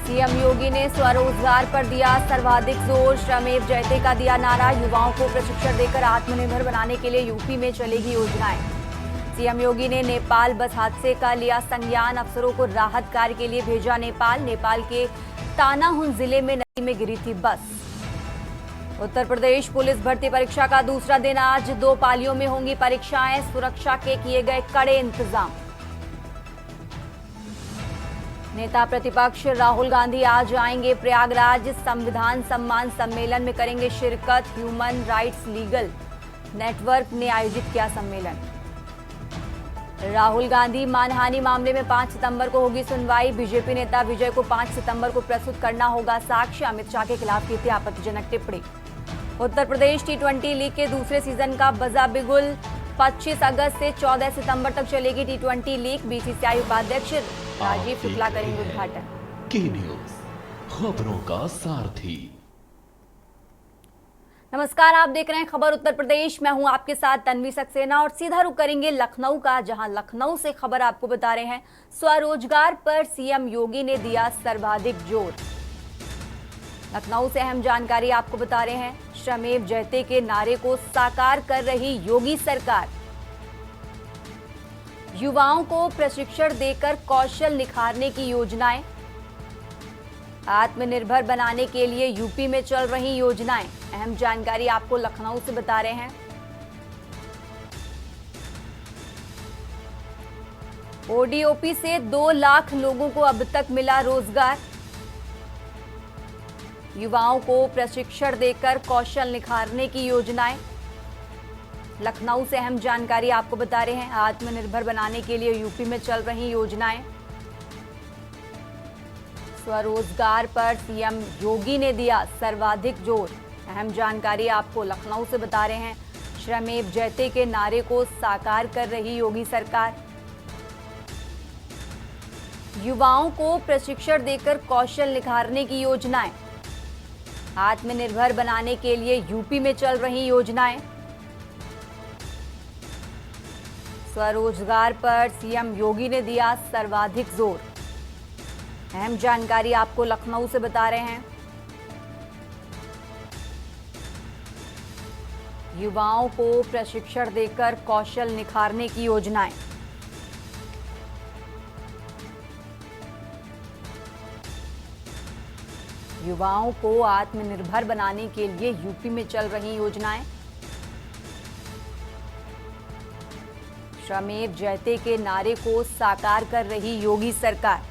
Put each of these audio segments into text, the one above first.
CM योगी ने स्वरोजगार पर दिया सर्वाधिक जोर। श्रमेव जयते का दिया नारा। युवाओं को प्रशिक्षण देकर आत्मनिर्भर बनाने के लिए यूपी में चलेगी योजनाएं। सीएम योगी ने नेपाल बस हादसे का लिया संज्ञान। अफसरों को राहत कार्य के लिए भेजा नेपाल। नेपाल के तानाहुन जिले में नदी में गिरी थी बस। उत्तर प्रदेश पुलिस भर्ती परीक्षा का दूसरा दिन आज 2 पालियों में होंगी परीक्षाएं। सुरक्षा के किए गए कड़े इंतजाम। नेता प्रतिपक्ष राहुल गांधी आज आएंगे प्रयागराज। संविधान सम्मान सम्मेलन में करेंगे शिरकत। ह्यूमन राइट्स लीगल नेटवर्क ने आयोजित किया सम्मेलन। राहुल गांधी मानहानि मामले में 5 सितंबर को होगी सुनवाई। बीजेपी नेता विजय को 5 सितंबर को प्रस्तुत करना होगा साक्ष्य। अमित शाह के खिलाफ की थी आपत्तिजनक टिप्पणी। उत्तर प्रदेश टी20 लीग के दूसरे सीजन का बजा बिगुल। 25 अगस्त से 14 सितंबर तक चलेगी टी20 लीग। बीसीसीआई उपाध्यक्ष राजीव शुक्ला करेंगे उद्घाटन। की न्यूज़ खबरों का सारथी। नमस्कार, आप देख रहे हैं खबर उत्तर प्रदेश। मैं हूं आपके साथ तन्वी सक्सेना और सीधा रुख करेंगे लखनऊ का, जहां लखनऊ से खबर आपको बता रहे हैं स्वरोजगार पर सीएम योगी ने दिया सर्वाधिक जोर। लखनऊ से अहम जानकारी आपको बता रहे हैं। श्रमेव जयते के नारे को साकार कर रही योगी सरकार। युवाओं को प्रशिक्षण देकर कौशल निखारने की योजनाएं। आत्मनिर्भर बनाने के लिए यूपी में चल रही योजनाएं। अहम जानकारी आपको लखनऊ से बता रहे हैं। ओडीओपी से 2 लाख लोगों को अब तक मिला रोजगार। युवाओं को प्रशिक्षण देकर कौशल निखारने की योजनाएं। लखनऊ से अहम जानकारी आपको बता रहे हैं। आत्मनिर्भर बनाने के लिए यूपी में चल रही योजनाएं। स्वरोजगार पर सीएम योगी ने दिया सर्वाधिक जोर। अहम जानकारी आपको लखनऊ से बता रहे हैं। श्रमेव जयते के नारे को साकार कर रही योगी सरकार। युवाओं को प्रशिक्षण देकर कौशल निखारने की योजनाएं। आत्मनिर्भर बनाने के लिए यूपी में चल रही योजनाएं। स्वरोजगार पर सीएम योगी ने दिया सर्वाधिक जोर। अहम जानकारी आपको लखनऊ से बता रहे हैं। युवाओं को प्रशिक्षण देकर कौशल निखारने की योजनाएं। युवाओं को आत्मनिर्भर बनाने के लिए यूपी में चल रही योजनाएं। श्रमेव जयते के नारे को साकार कर रही योगी सरकार।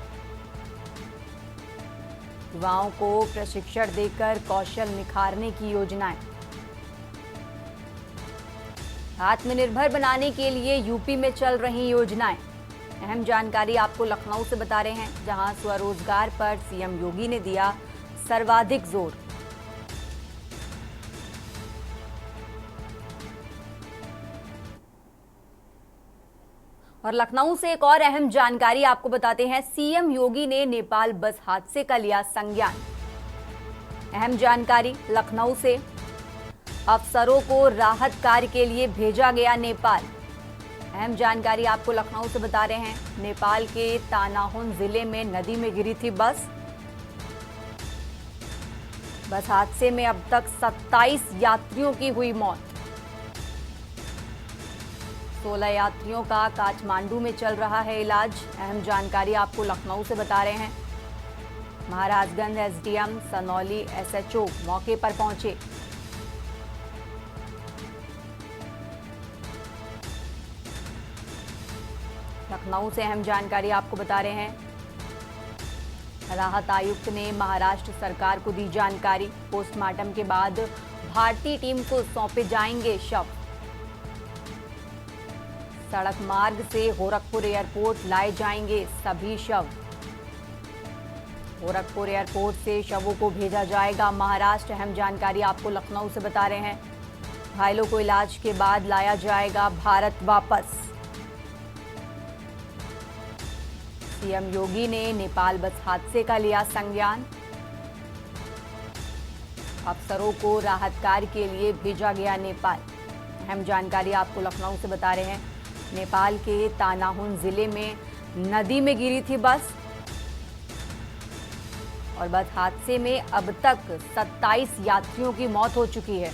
युवाओं को प्रशिक्षण देकर कौशल निखारने की योजनाएं। आत्मनिर्भर बनाने के लिए यूपी में चल रही योजनाएं। अहम जानकारी आपको लखनऊ से बता रहे हैं, जहां स्वरोजगार पर सीएम योगी ने दिया सर्वाधिक जोर। और लखनऊ से एक और अहम जानकारी आपको बताते हैं। सीएम योगी ने नेपाल बस हादसे का लिया संज्ञान। अहम जानकारी लखनऊ से। अफसरों को राहत कार्य के लिए भेजा गया नेपाल। अहम जानकारी आपको लखनऊ से बता रहे हैं। नेपाल के तानाहुन जिले में नदी में गिरी थी बस। बस हादसे में अब तक 27 यात्रियों की हुई मौत। 16 यात्रियों का काठमांडू में चल रहा है इलाज। अहम जानकारी आपको लखनऊ से बता रहे हैं। महाराजगंज एसडीएम सनौली एसएचओ मौके पर पहुंचे। लखनऊ से अहम जानकारी आपको बता रहे हैं। राहत आयुक्त ने महाराष्ट्र सरकार को दी जानकारी। पोस्टमार्टम के बाद भारतीय टीम को सौंपे जाएंगे शव। सड़क मार्ग से गोरखपुर एयरपोर्ट लाए जाएंगे सभी शव। गोरखपुर एयरपोर्ट से शवों को भेजा जाएगा महाराष्ट्र। अहम जानकारी आपको लखनऊ से बता रहे हैं। घायलों को इलाज के बाद लाया जाएगा भारत वापस। सीएम योगी ने नेपाल बस हादसे का लिया संज्ञान। अफसरों को राहत कार्य के लिए भेजा गया नेपाल। अहम जानकारी आपको लखनऊ से बता रहे हैं। नेपाल के तानाहुन जिले में नदी में गिरी थी बस। और बस हादसे में अब तक 27 यात्रियों की मौत हो चुकी है।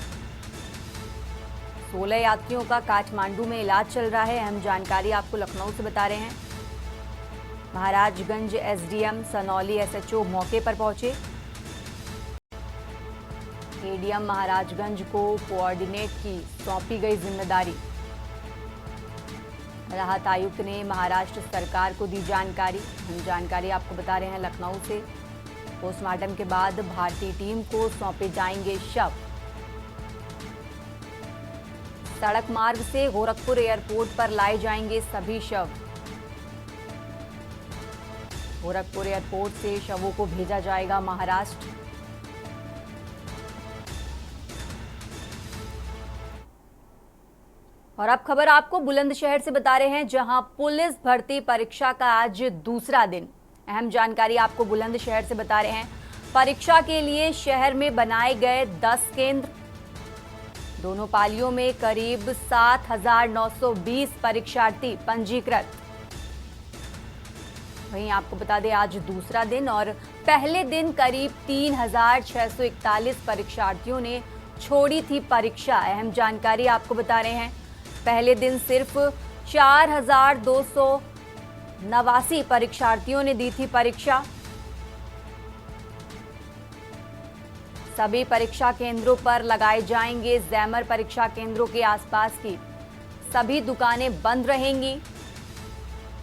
16 यात्रियों का काठमांडू में इलाज चल रहा है। अहम जानकारी आपको लखनऊ से बता रहे हैं। महाराजगंज एसडीएम, सनौली एसएचओ मौके पर पहुंचे। एडीएम महाराजगंज को कोऑर्डिनेट की सौंपी गई जिम्मेदारी। राहत आयुक्त ने महाराष्ट्र सरकार को दी जानकारी। हम जानकारी आपको बता रहे हैं लखनऊ से। पोस्टमार्टम के बाद भारतीय टीम को सौंपे जाएंगे शव। सड़क मार्ग से गोरखपुर एयरपोर्ट पर लाए जाएंगे सभी शव। गोरखपुर एयरपोर्ट से शवों को भेजा जाएगा महाराष्ट्र। और अब खबर आपको बुलंदशहर से बता रहे हैं, जहां पुलिस भर्ती परीक्षा का आज दूसरा दिन। अहम जानकारी आपको बुलंदशहर से बता रहे हैं। परीक्षा के लिए शहर में बनाए गए 10 केंद्र। दोनों पालियों में करीब 7,920 परीक्षार्थी पंजीकृत। वहीं आपको बता दें आज दूसरा दिन और पहले दिन करीब 3,641 परीक्षार्थियों ने छोड़ी थी परीक्षा। अहम जानकारी आपको बता रहे हैं। पहले दिन सिर्फ 4,289 परीक्षार्थियों ने दी थी परीक्षा। सभी परीक्षा केंद्रों पर लगाए जाएंगे जैमर। परीक्षा केंद्रों के आसपास की सभी दुकानें बंद रहेंगी।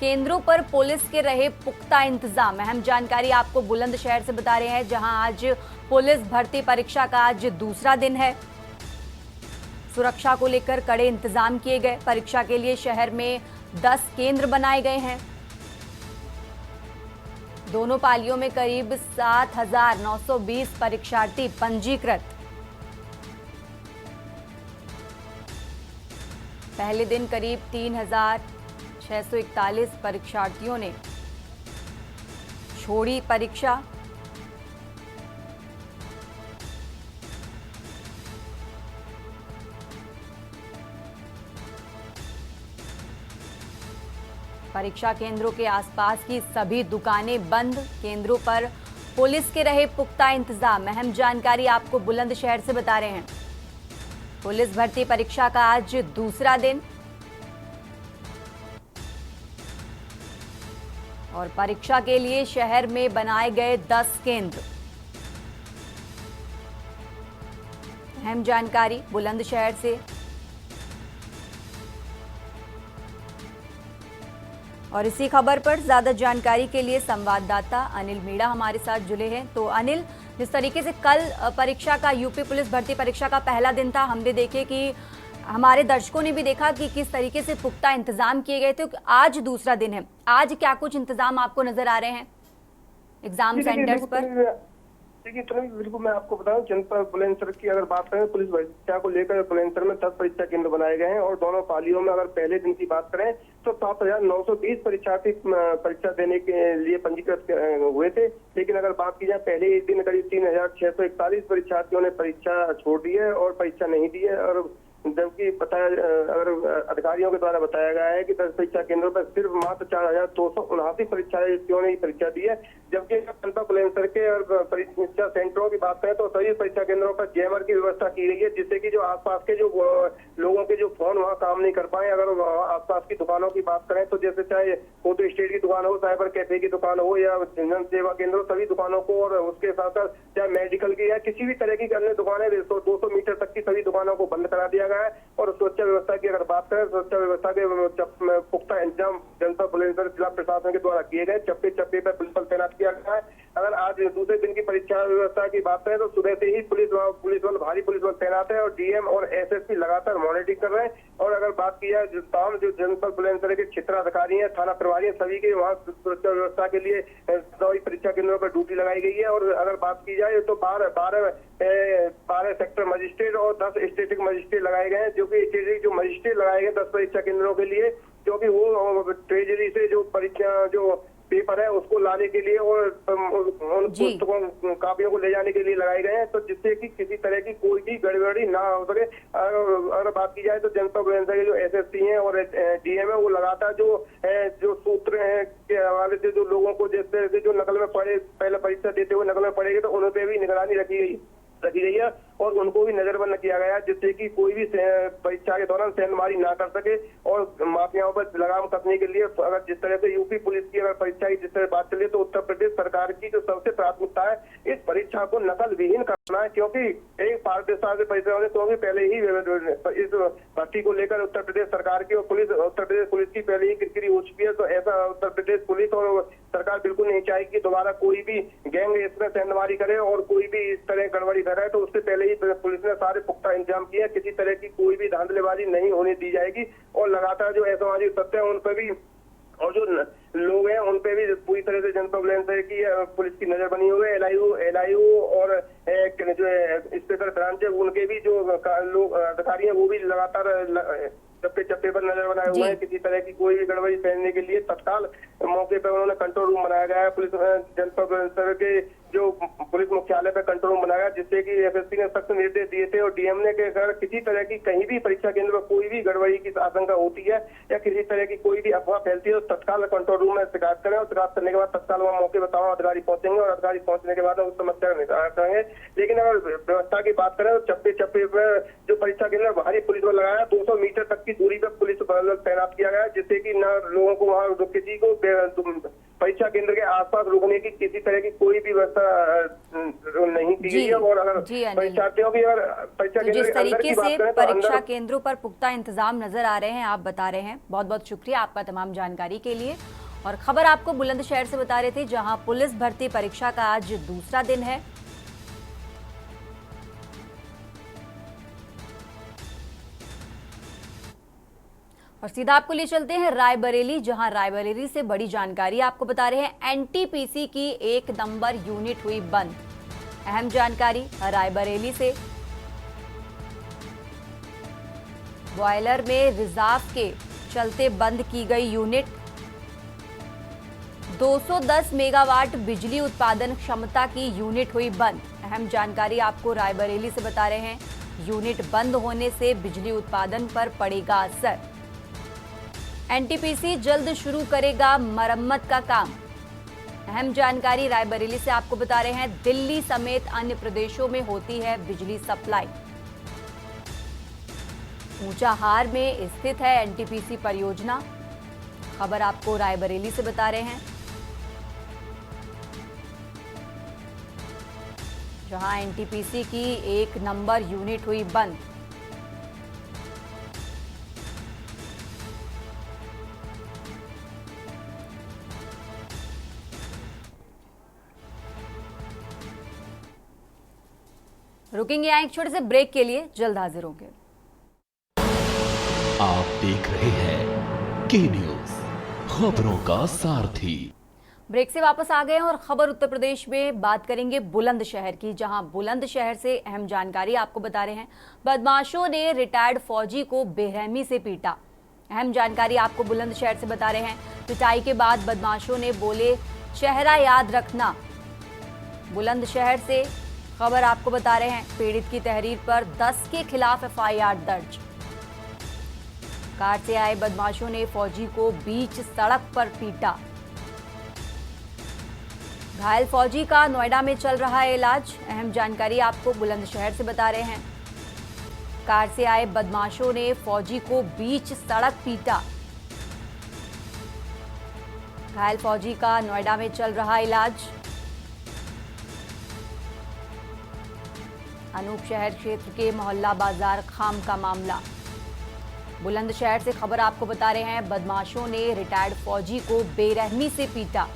केंद्रों पर पुलिस के रहे पुख्ता इंतजाम। अहम जानकारी आपको बुलंदशहर से बता रहे हैं, जहां आज पुलिस भर्ती परीक्षा का आज दूसरा दिन है। सुरक्षा को लेकर कड़े इंतजाम किए गए। परीक्षा के लिए शहर में 10 केंद्र बनाए गए हैं। दोनों पालियों में करीब 7,920 परीक्षार्थी पंजीकृत। पहले दिन करीब 3,641 परीक्षार्थियों ने छोड़ी परीक्षा। परीक्षा केंद्रों के आसपास की सभी दुकानें बंद। केंद्रों पर पुलिस के रहे पुख्ता इंतजाम। अहम जानकारी आपको बुलंदशहर से बता रहे हैं। पुलिस भर्ती परीक्षा का आज दूसरा दिन और परीक्षा के लिए शहर में बनाए गए 10 केंद्र। अहम जानकारी बुलंदशहर से। और इसी खबर पर ज्यादा जानकारी के लिए संवाददाता अनिल मीणा हमारे साथ जुड़े हैं। तो अनिल, जिस तरीके से कल परीक्षा का यूपी पुलिस भर्ती परीक्षा का पहला दिन था, हमने देखे कि हमारे दर्शकों ने भी देखा कि किस तरीके से पुख्ता इंतजाम किए गए थे। आज दूसरा दिन है, आज क्या कुछ इंतजाम आपको नजर आ रहे हैं एग्जाम सेंटर्स पर? देखिए बिल्कुल मैं आपको बताऊं, जनपद बुलंदशहर की अगर बात करें, पुलिस परीक्षा को लेकर बुलंदशहर में 10 परीक्षा केंद्र बनाए गए हैं और दोनों पालियों में अगर पहले दिन की बात करें तो 7,920 परीक्षार्थी परीक्षा देने के लिए पंजीकृत हुए थे। लेकिन अगर बात की जाए पहले एक दिन करीब 3,641 परीक्षार्थियों ने परीक्षा छोड़ दी है और परीक्षा नहीं दी है। और जबकि बताया, अगर अधिकारियों के द्वारा बताया गया है कि 10 परीक्षा केंद्रों पर सिर्फ मात्र 4,279 परीक्षार्थियों ने ही परीक्षा दी है। जबकि जनपद बुलंदशहर के और परीक्षा सेंटरों की बात करें तो सभी परीक्षा केंद्रों पर जैमर की व्यवस्था की गई है, जिससे कि जो आसपास के जो लोगों के जो फोन वहाँ काम नहीं कर पाए। अगर आसपास की दुकानों की बात करें तो जैसे चाहे फोटो स्टेट की दुकान हो, साइबर कैफे की दुकान हो या जन सेवा केंद्र, सभी दुकानों को और उसके साथ साथ चाहे मेडिकल की या किसी भी तरह की अन्य दुकानें 200 मीटर तक की सभी दुकानों को बंद करा दिया गया है। और सुरक्षा व्यवस्था की अगर बात करें, सुरक्षा व्यवस्था के पुख्ता इंतजाम जनपद बुलंदशहर जिला प्रशासन के द्वारा किए गए। चप्पे चप्पे पर पुलिस बल तैनात किया गया है। अगर आज दूसरे दिन की परीक्षा व्यवस्था की बात करें तो सुबह से ही पुलिस बल भारी पुलिस बल तैनात है और डीएम और एसएसपी लगातार मॉनिटरिंग कर रहे हैं। और अगर बात की जाए तमाम जो जनपद बुलंदशहर के क्षेत्राधिकारी हैं, थाना प्रभारी हैं, सभी के वहाँ सुरक्षा व्यवस्था के लिए परीक्षा केंद्रों पर ड्यूटी लगाई गई है। और अगर बात की जाए तो 12 सेक्टर मजिस्ट्रेट और 10 स्टेटिक मजिस्ट्रेट लगाए गए हैं, जो कि स्टेटिक जो मजिस्ट्रेट लगाए गए 10 परीक्षा केंद्रों के लिए, क्योंकि वो ट्रेजरी से जो परीक्षा जो पेपर है उसको लाने के लिए और उन पुस्तकों कापियों को ले जाने के लिए लगाए गए हैं, तो जिससे कि किसी तरह की कोई भी गड़बड़ी ना हो सके। अगर बात की जाए तो जनपद बुलंदशहर के जो एसएसपी हैं और डीएम है वो लगातार जो सूत्र हैं के हवाले से जो लोगों को जैसे जो नकल में पड़े, पहले परीक्षा देते हुए नकल में पड़ेगी तो उन पर भी निगरानी रखी गई है और उनको भी नजरबंद किया गया है, जिससे कि कोई भी परीक्षा के दौरान सेंधमारी ना कर सके और माफियाओं पर लगाम कसने के लिए अगर जिस तरह से यूपी पुलिस की अगर परीक्षा की जिस तरह बात चले तो उत्तर प्रदेश सरकार की जो सबसे प्राथमिकता है इस परीक्षा को नकल विहीन करना है, क्योंकि एक पारदर्शिता से परीक्षा होने तो भी पहले ही इस भर्ती को लेकर उत्तर प्रदेश सरकार की और उत्तर प्रदेश पुलिस की पहले ही किरकिरी हो चुकी है। तो ऐसा उत्तर प्रदेश पुलिस और सरकार बिल्कुल नहीं चाहेगी कि दोबारा कोई भी गैंग इसमें सेंधमारी करे और कोई भी इस तरह गड़बड़ी करे, तो उससे पहले ही पुलिस ने सारे पुख्ता इंतजाम किया, किसी तरह की कोई भी धांधलेबाजी नहीं होने दी जाएगी और लगातार जो असामाजिक तत्व है उन पर भी और जो लोग हैं उन पे भी पूरी तरह से जनपद बुलंदशहर की पुलिस की नजर बनी हुई है। एलआईयू और जो स्पेशल ब्रांच है उनके भी जो लोग अधिकारी हैं वो भी लगातार चप्पे पर नजर बनाए हुए हैं। किसी तरह की कोई भी गड़बड़ी फैलने के लिए तत्काल मौके पर उन्होंने कंट्रोल रूम बनाया गया है। पुलिस जनपद बुलंदशहर के जो पुलिस मुख्यालय पर कंट्रोल रूम बनाया, जिससे कि एसएसपी ने सख्त निर्देश दिए थे और डीएम ने अगर किसी तरह की कहीं भी परीक्षा केंद्र पर कोई भी गड़बड़ी की आशंका होती है या किसी तरह की कोई भी अफवाह फैलती है तो तत्काल कंट्रोल रूम में शिकायत करें और शिकायत करने के बाद तत्काल वहाँ मौके बताओ अधिकारी पहुंचेंगे और अधिकारी पहुंचने के बाद उस समस्या का निदान करेंगे। लेकिन अगर व्यवस्था की बात करें तो चप्पे पर जो परीक्षा केंद्र बाहरी पुलिस बल लगाया 200 मीटर तक की दूरी पर पुलिस बल तैनात किया गया, जिससे कि न लोगों को वहाँ किसी को परीक्षा केंद्र के आसपास रुकने की किसी तरह की कोई भी व्यवस्था नहीं की गई है। और अगर परीक्षार्थियों की अगर परीक्षा केंद्र जिस तरीके से परीक्षा केंद्रों पर पुख्ता इंतजाम नजर आ रहे हैं आप बता रहे हैं, बहुत बहुत शुक्रिया आपका तमाम जानकारी के लिए। और खबर आपको बुलंदशहर से बता रहे थे जहां पुलिस भर्ती परीक्षा का आज दूसरा दिन है। और सीधा आपको ले चलते हैं रायबरेली, जहां रायबरेली से बड़ी जानकारी आपको बता रहे हैं। एनटीपीसी की 1 नंबर यूनिट हुई बंद। अहम जानकारी रायबरेली से। बॉयलर में रिजर्व के चलते बंद की गई यूनिट। 210 मेगावाट बिजली उत्पादन क्षमता की यूनिट हुई बंद। अहम जानकारी आपको रायबरेली से बता रहे हैं। यूनिट बंद होने से बिजली उत्पादन पर पड़ेगा असर। एनटीपीसी जल्द शुरू करेगा मरम्मत का काम। अहम जानकारी रायबरेली से आपको बता रहे हैं। दिल्ली समेत अन्य प्रदेशों में होती है बिजली सप्लाई। ऊंचाहार में स्थित है एनटीपीसी परियोजना। खबर आपको रायबरेली से बता रहे हैं, जहां एनटीपीसी की 1 नंबर यूनिट हुई बंद। रुकेंगे यहाँ एक छोटे से ब्रेक के लिए, जल्द हाजिर होंगे। आप देख रहे हैं के न्यूज, खबरों का सारथी। ब्रेक से वापस आ गए हैं और खबर उत्तर प्रदेश में बात करेंगे बुलंदशहर की, जहां बुलंदशहर से अहम जानकारी आपको बता रहे हैं। बदमाशों ने रिटायर्ड फौजी को बेरहमी से पीटा। अहम जानकारी आपको बुलंदशहर से बता रहे हैं। पिटाई के बाद बदमाशों ने बोले चेहरा याद रखना। बुलंदशहर से खबर आपको बता रहे हैं। पीड़ित की तहरीर पर 10 के खिलाफ एफआईआर दर्ज। कार से आए बदमाशों ने फौजी को बीच सड़क पर पीटा। घायल फौजी का नोएडा में चल रहा है इलाज। अहम जानकारी आपको बुलंदशहर से बता रहे हैं। कार से आए बदमाशों ने फौजी को बीच सड़क पीटा। घायल फौजी का नोएडा में चल रहा इलाज। अनूप शहर क्षेत्र के मोहल्ला बाजार खाम का मामला। बुलंदशहर से खबर आपको बता रहे हैं। बदमाशों ने रिटायर्ड फौजी को बेरहमी से पीटा।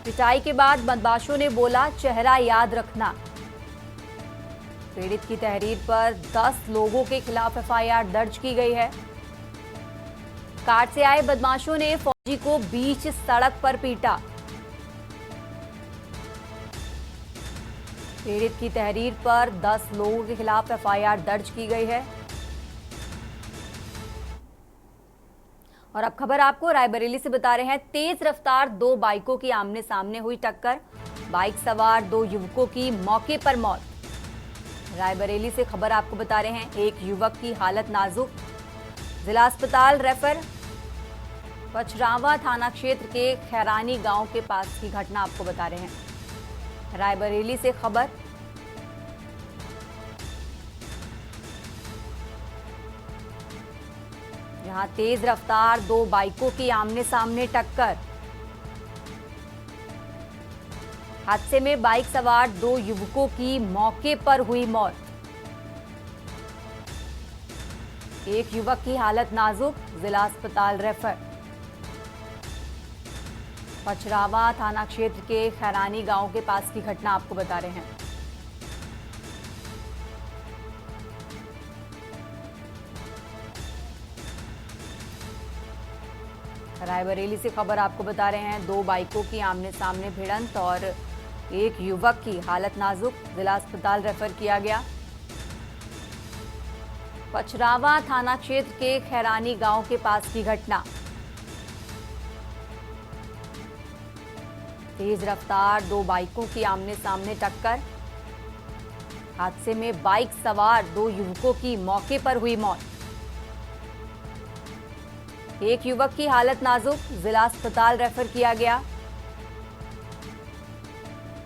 पिटाई के बाद बदमाशों ने बोला चेहरा याद रखना। पीड़ित की तहरीर पर 10 लोगों के खिलाफ एफआईआर दर्ज की गई है। कार से आए बदमाशों ने फौजी को बीच सड़क पर पीटा। पीड़ित की तहरीर पर 10 लोगों के खिलाफ एफआईआर दर्ज की गई है। और अब खबर आपको रायबरेली से बता रहे हैं। तेज रफ्तार दो बाइकों की आमने सामने हुई टक्कर, बाइक सवार दो युवकों की मौके पर मौत। रायबरेली से खबर आपको बता रहे हैं, एक युवक की हालत नाजुक, जिला अस्पताल रेफर। पचरावा थाना क्षेत्र के खैरानी गांव के पास की घटना आपको बता रहे हैं। रायबरेली से खबर, जहां तेज रफ्तार दो बाइकों की आमने सामने टक्कर, हादसे में बाइक सवार दो युवकों की मौके पर हुई मौत। एक युवक की हालत नाजुक, जिला अस्पताल रेफर। पचरावा थाना क्षेत्र के खैरानी गांव के पास की घटना आपको बता रहे हैं। रायबरेली से खबर आपको बता रहे हैं, दो बाइकों की आमने सामने भिड़ंत और एक युवक की हालत नाजुक, जिला अस्पताल रेफर किया गया। पचरावा थाना क्षेत्र के खैरानी गांव के पास की घटना, तेज रफ्तार दो बाइकों की आमने सामने टक्कर, हादसे में बाइक सवार दो युवकों की मौके पर हुई मौत। एक युवक की हालत नाजुक, जिला अस्पताल रेफर किया गया।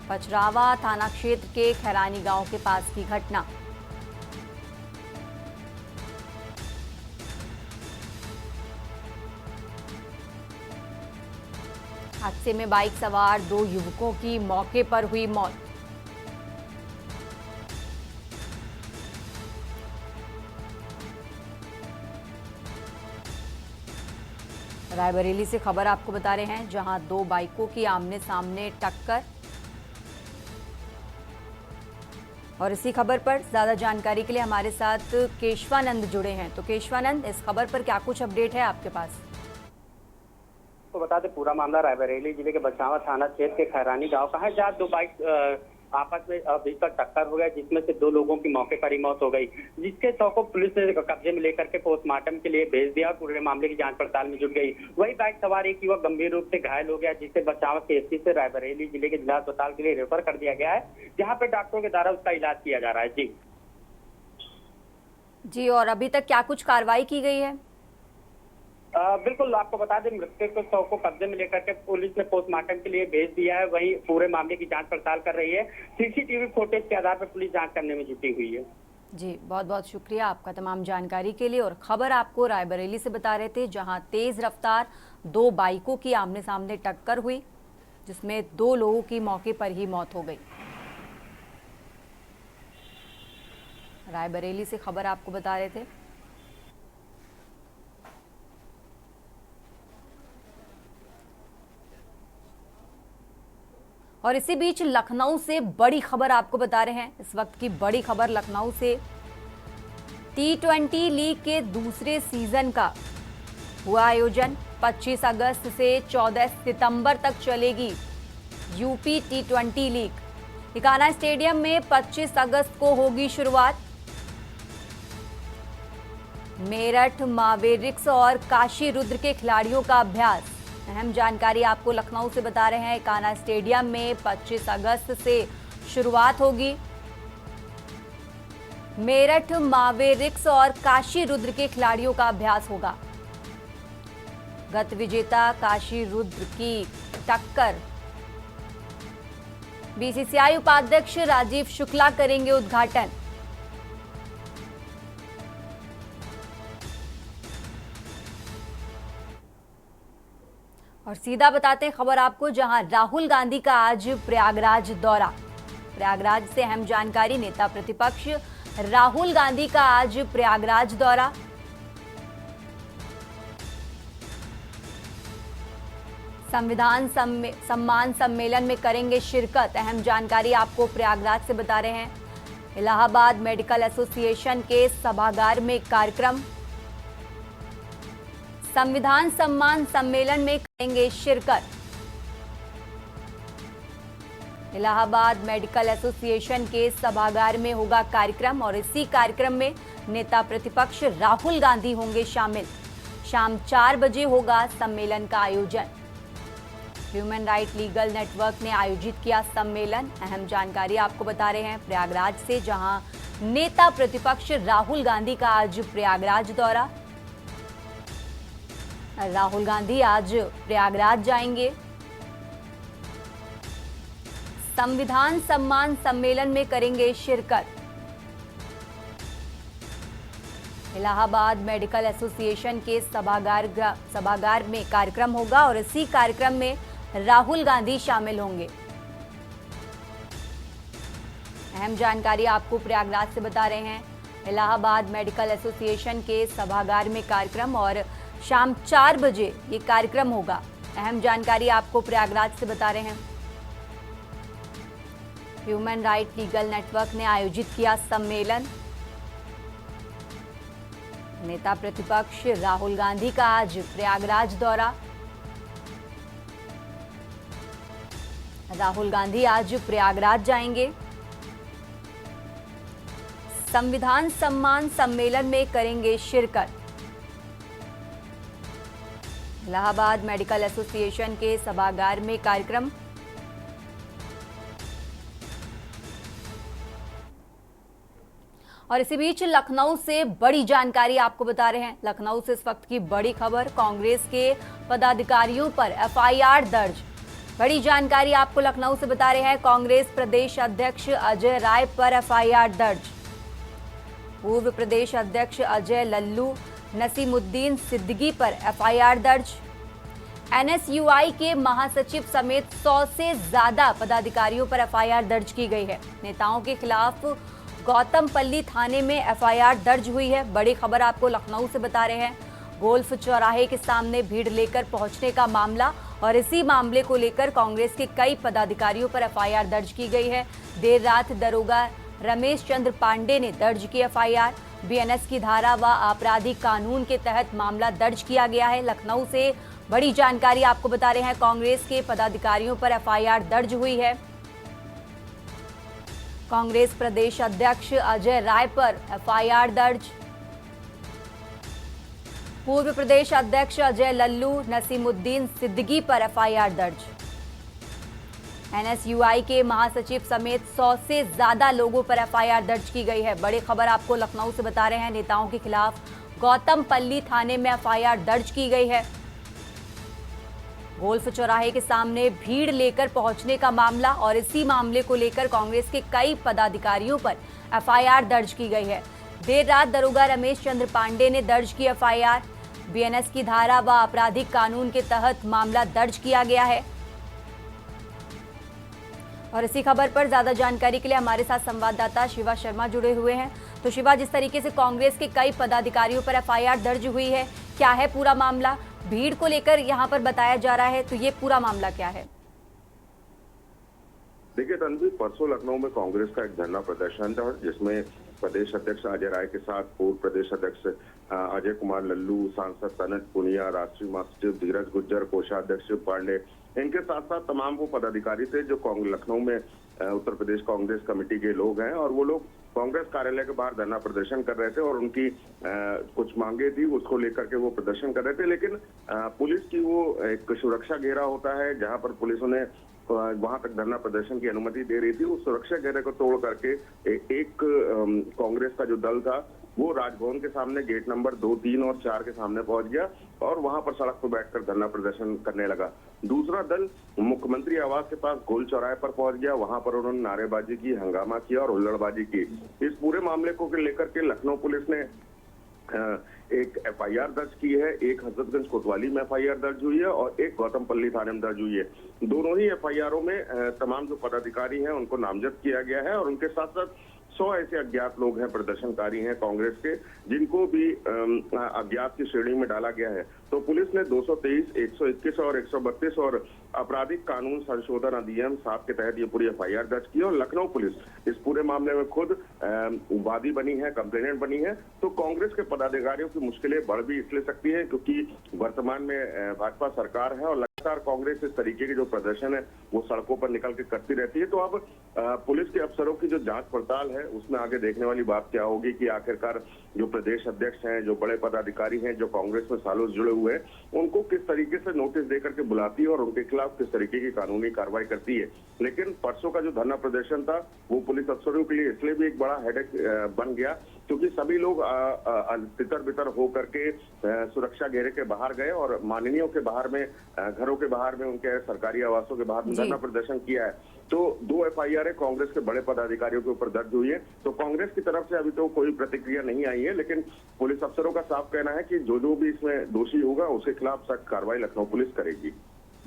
पचरावा थाना क्षेत्र के खैरानी गांव के पास की घटना, हादसे में बाइक सवार दो युवकों की मौके पर हुई मौत। रायबरेली से खबर आपको बता रहे हैं, जहां दो बाइकों की आमने सामने टक्कर। और इसी खबर पर ज्यादा जानकारी के लिए हमारे साथ केशवानंद जुड़े हैं। तो केशवानंद, इस खबर पर क्या कुछ अपडेट है आपके पास? तो बता दें, पूरा मामला रायबरेली जिले के बछावा थाना क्षेत्र के खैरानी गांव का है, जहां दो बाइक आपस में भीषण टक्कर हो गया, जिसमें से दो लोगों की मौके पर ही मौत हो गई, जिसके शव को पुलिस ने कब्जे में लेकर के पोस्टमार्टम के लिए भेज दिया और पूरे मामले की जांच पड़ताल में जुट गई। वही बाइक सवार एक युवक गंभीर रूप से घायल हो गया, जिसे बछावा सीएचसी से रायबरेली जिले के जिला अस्पताल के लिए रेफर कर दिया गया है, जहाँ पे डॉक्टरों के द्वारा उसका इलाज किया जा रहा है। जी, और अभी तक क्या कुछ कार्रवाई की गई है? बिल्कुल, आपको बता दें, मृतक को शव को कब्जे में लेकर के पुलिस ने पोस्टमार्टम के लिए भेज दिया है। वहीं पूरे मामले की जांच पड़ताल कर रही है। सीसीटीवी फुटेज के आधार पर पुलिस जांच करने में जुटी हुई है। जी, बहुत बहुत शुक्रिया आपका तमाम जानकारी के लिए। और खबर आपको रायबरेली से बता रहे थे, जहां तेज रफ्तार दो बाइकों की आमने सामने टक्कर हुई, जिसमें दो लोगों की मौके पर ही मौत हो गई। रायबरेली से खबर आपको बता रहे थे। और इसी बीच लखनऊ से बड़ी खबर आपको बता रहे हैं। इस वक्त की बड़ी खबर लखनऊ से, T20 लीग के दूसरे सीजन का हुआ आयोजन। 25 अगस्त से 14 सितंबर तक चलेगी UP T20 league. Ekana stadium में 25 अगस्त को होगी शुरुआत। मेरठ, मावेरिक्स और काशी रुद्र के खिलाड़ियों का अभ्यास। अहम जानकारी आपको लखनऊ से बता रहे हैं, इकाना स्टेडियम में 25 अगस्त से शुरुआत होगी। मेरठ, मावेरिक्स और काशी रुद्र के खिलाड़ियों का अभ्यास होगा। गत विजेता काशी रुद्र की टक्कर बीसीसीआई उपाध्यक्ष राजीव शुक्ला करेंगे उद्घाटन। और सीधा बताते हैं खबर आपको, जहां राहुल गांधी का आज प्रयागराज दौरा। प्रयागराज से अहम जानकारी, नेता प्रतिपक्ष राहुल गांधी का आज प्रयागराज दौरा। संविधान सम्मान सम्मेलन में करेंगे शिरकत। अहम जानकारी आपको प्रयागराज से बता रहे हैं। इलाहाबाद मेडिकल एसोसिएशन के सभागार में कार्यक्रम। संविधान सम्मान सम्मेलन में करेंगे शिरकत। इलाहाबाद मेडिकल एसोसिएशन के सभागार में होगा कार्यक्रम और इसी कार्यक्रम में नेता प्रतिपक्ष राहुल गांधी होंगे शामिल। शाम 4 बजे होगा सम्मेलन का आयोजन। ह्यूमन राइट लीगल नेटवर्क ने आयोजित किया सम्मेलन। अहम जानकारी आपको बता रहे हैं प्रयागराज से, जहां नेता प्रतिपक्ष राहुल गांधी का आज प्रयागराज दौरा। राहुल गांधी आज प्रयागराज जाएंगे। संविधान सम्मान सम्मेलन में करेंगे शिरकत। इलाहाबाद मेडिकल एसोसिएशन के सभागार में कार्यक्रम होगा और इसी कार्यक्रम में राहुल गांधी शामिल होंगे। अहम जानकारी आपको प्रयागराज से बता रहे हैं। इलाहाबाद मेडिकल एसोसिएशन के सभागार में कार्यक्रम और शाम 4 बजे ये कार्यक्रम होगा। अहम जानकारी आपको प्रयागराज से बता रहे हैं। ह्यूमन राइट लीगल नेटवर्क ने आयोजित किया सम्मेलन। नेता प्रतिपक्ष राहुल गांधी का आज प्रयागराज दौरा। राहुल गांधी आज प्रयागराज जाएंगे। संविधान सम्मान सम्मेलन में करेंगे शिरकत। इलाहाबाद मेडिकल एसोसिएशन के सभागार में कार्यक्रम। और इसी बीच लखनऊ से बड़ी जानकारी आपको बता रहे हैं। लखनऊ से इस वक्त की बड़ी खबर, कांग्रेस के पदाधिकारियों पर एफआईआर दर्ज। बड़ी जानकारी आपको लखनऊ से बता रहे हैं। कांग्रेस प्रदेश अध्यक्ष अजय राय पर एफआईआर दर्ज। पूर्व प्रदेश अध्यक्ष अजय लल्लू नसीमुद्दीन सिद्दीकी पर एफआईआर दर्ज। एनएसयूआई के महासचिव समेत 100 से ज्यादा पदाधिकारियों पर एफआईआर दर्ज की गई है। नेताओं के खिलाफ गौतमपल्ली थाने में एफआईआर दर्ज हुई है। बड़ी खबर आपको लखनऊ से बता रहे हैं। गोल्फ चौराहे के सामने भीड़ लेकर पहुंचने का मामला और इसी मामले को लेकर कांग्रेस के कई पदाधिकारियों पर एफआईआर दर्ज की गई है। देर रात दरोगा रमेश चंद्र पांडे ने दर्ज की एफआईआर। बीएनएस की धारा व आपराधिक कानून के तहत मामला दर्ज किया गया है। लखनऊ से बड़ी जानकारी आपको बता रहे हैं। कांग्रेस के पदाधिकारियों पर एफआईआर दर्ज हुई है। कांग्रेस प्रदेश अध्यक्ष अजय राय पर एफआईआर दर्ज। पूर्व प्रदेश अध्यक्ष अजय लल्लू नसीमुद्दीन सिद्दीकी पर एफआईआर दर्ज। एनएसयूआई के महासचिव समेत 100 से ज्यादा लोगों पर एफआईआर दर्ज की गई है। बड़ी खबर आपको लखनऊ से बता रहे हैं। नेताओं के खिलाफ गौतमपल्ली थाने में एफआईआर दर्ज की गई है। गोल्फ चौराहे के सामने भीड़ लेकर पहुंचने का मामला और इसी मामले को लेकर कांग्रेस के कई पदाधिकारियों पर एफआईआर दर्ज की गई है। देर रात दरोगा रमेश चंद्र पांडे ने दर्ज की एफआईआर। बीएनएस की धारा व आपराधिक कानून के तहत मामला दर्ज किया गया है। और इसी खबर पर ज्यादा जानकारी के लिए हमारे साथ संवाददाता शिवा शर्मा जुड़े हुए हैं। तो शिवा, जिस तरीके से कांग्रेस के कई पदाधिकारियों पर एफआईआर दर्ज हुई है, क्या है पूरा मामला? भीड़ को लेकर यहां पर बताया जा रहा है, तो ये पूरा मामला क्या है? देखिए तन्वी, परसों लखनऊ में कांग्रेस का एक धरना प्रदर्शन था जिसमें प्रदेश अध्यक्ष अजय राय के साथ पूर्व प्रदेश अध्यक्ष अजय कुमार लल्लू, सांसद सनत पुनिया, राष्ट्रीय महासचिव धीरज गुज्जर, कोषाध्यक्ष पांडे, इनके साथ साथ तमाम वो पदाधिकारी थे जो लखनऊ में उत्तर प्रदेश कांग्रेस कमेटी के लोग हैं। और वो लोग कांग्रेस कार्यालय के बाहर धरना प्रदर्शन कर रहे थे और उनकी कुछ मांगे थी, उसको लेकर के वो प्रदर्शन कर रहे थे। लेकिन पुलिस की वो एक सुरक्षा घेरा होता है जहां पर पुलिस उन्हें वहां तक धरना प्रदर्शन की अनुमति दे रही थी। उस सुरक्षा घेरे को तोड़ करके एक कांग्रेस का जो दल था वो राजभवन के सामने गेट नंबर 2, 3 और 4 के सामने पहुंच गया और वहां पर सड़क पर बैठकर धरना प्रदर्शन करने लगा। दूसरा दल मुख्यमंत्री आवास के पास गोल चौराहे पर पहुंच गया। वहां पर उन्होंने नारेबाजी की, हंगामा किया और हुल्लड़बाजी की। इस पूरे मामले को लेकर के लखनऊ पुलिस ने एक एफआईआर दर्ज की है। एक हजरतगंज कोतवाली में एफआईआर दर्ज हुई है और एक गौतमपल्ली थाने में दर्ज हुई है। दोनों ही एफआईआरों में तमाम जो पदाधिकारी हैं उनको नामजद किया गया है और उनके साथ साथ 100 ऐसे अज्ञात लोग हैं, प्रदर्शनकारी हैं कांग्रेस के, जिनको भी अज्ञात की श्रेणी में डाला गया है। तो पुलिस ने 223, 121 और 132 और आपराधिक कानून संशोधन अधिनियम 7 के तहत ये पूरी एफआईआर दर्ज की और लखनऊ पुलिस इस पूरे मामले में खुद वादी बनी है, कंप्लेनेंट बनी है। तो कांग्रेस के पदाधिकारियों की मुश्किलें बढ़ भी इसलिए सकती है क्योंकि वर्तमान में भाजपा सरकार है और लगातार कांग्रेस इस तरीके के जो प्रदर्शन है वो सड़कों पर निकल के करती रहती है। तो अब पुलिस के अफसरों की जो जांच पड़ताल है उसमें आगे देखने वाली बात क्या होगी कि आखिरकार जो प्रदेश अध्यक्ष हैं, जो बड़े पदाधिकारी हैं, जो कांग्रेस में सालों से जुड़े हुए हैं, उनको किस तरीके से नोटिस देकर के बुलाती है और उनके खिलाफ किस तरीके की कानूनी कार्रवाई करती है। लेकिन परसों का जो धरना प्रदर्शन था वो पुलिस अफसरों के लिए इसलिए भी एक बड़ा हेडेक बन गया क्योंकि सभी लोग तितर बितर होकर के सुरक्षा घेरे के बाहर गए और माननीयों के बाहर में, घरों के बाहर में, उनके सरकारी आवासों के बाहर में धरना प्रदर्शन किया है। तो 2 FIR कांग्रेस के बड़े पदाधिकारियों के ऊपर दर्ज हुई है। तो कांग्रेस की तरफ से अभी तो कोई प्रतिक्रिया नहीं आई है, लेकिन पुलिस अफसरों का साफ कहना है कि जो भी इसमें दोषी होगा उसके खिलाफ सख्त कार्रवाई लखनऊ पुलिस करेगी।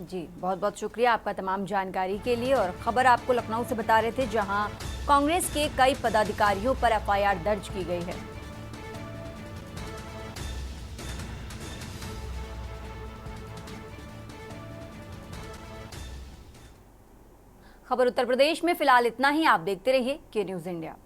जी, बहुत बहुत शुक्रिया आपका तमाम जानकारी के लिए। और खबर आपको लखनऊ से बता रहे थे जहां कांग्रेस के कई पदाधिकारियों पर FIR दर्ज की गई है। खबर उत्तर प्रदेश में फिलहाल इतना ही। आप देखते रहिए के न्यूज़ इंडिया।